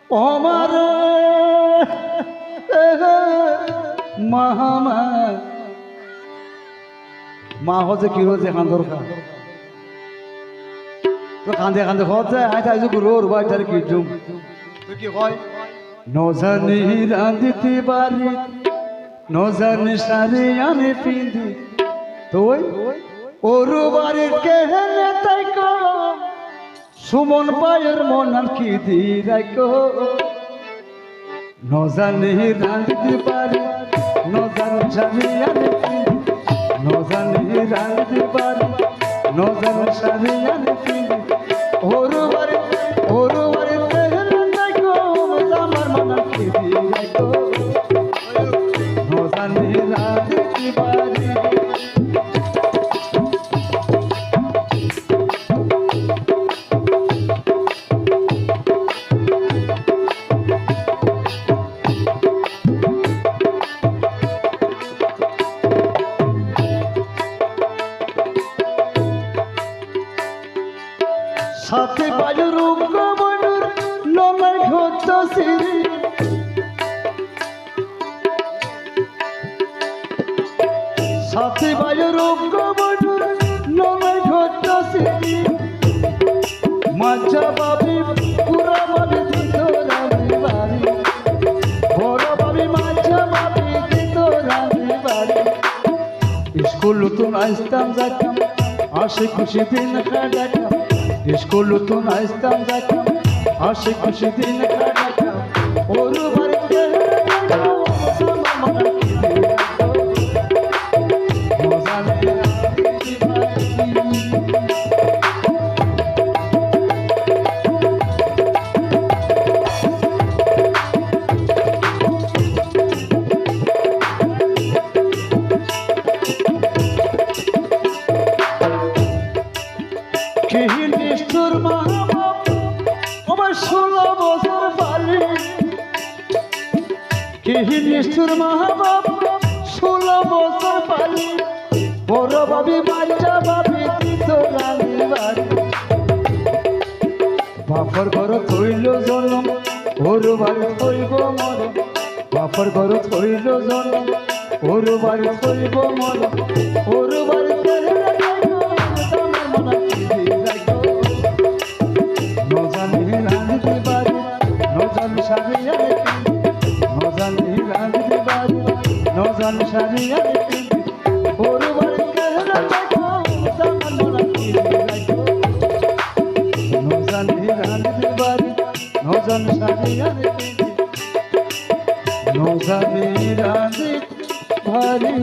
আমার মাহামা মা হচ্ছে কি হচ্ছে কান্দর খা তো কান্দে কান্দে হচ্ছে আইতা আইসু গুরুর বাইটার কি জুম তো কি হয় নজানি রাঁধিতে বাড়ি নজানি শাড়ি আনে পিঁধি তুই ওরু বাড়ির কেহেনে তাই সুমন পায়ের মন আর কি দি রাখো নজানি রাঁধিতে পারি নজানি শাড়ি আনে পিঁধি নজানি রাঁধিতে পারি নজানি শাড়ি আনে পিঁধি ওরু বাড়ির কেহেনে তাই আমার মন আর কি দি রাখো নজানি রাঁধিতে পারি সাথে বায়ুর উগ্রবনুর নলাই ঘট সিরি সাথে বায়ুর উগ্রবনুর নলাই ঘট সিরি মাঝা বাবি পুরা বাবি দিত রামি বাড়ি বড় বাবি মাঝা বাবি দিত রামি বাড়ি স্কুল নতুন আসতাম যাইতাম আসে খুশি দিন কাটাতাম স্কুল তো নাচতাম যাইতাম হাসি খুশি দিন কাটাতাম ওরু বাড়িতে নিষ্ঠুর মা বাপ আমার 16 বছর বালি নিষ্ঠুর মা বাপ 16 বছর বালি বড় বাবি বাচ্চা বাবি দিত রানী বাড়ি বাপর ঘর থইল জনম ওর বাড়ি থইব মর বাপর ঘর থইল জনম ওর বাড়ি থইব মর ওর বাড়িতে নজানি রাঁধিতে পারি নজানি শাড়ি আনে নজানি রাঁধিতে পারি নজানি শাড়ি আনে ওর বাড়ি নজানি রাঁধিতে পারি নজানি শাড়ি আনে নজানি রাঁধিতে পারি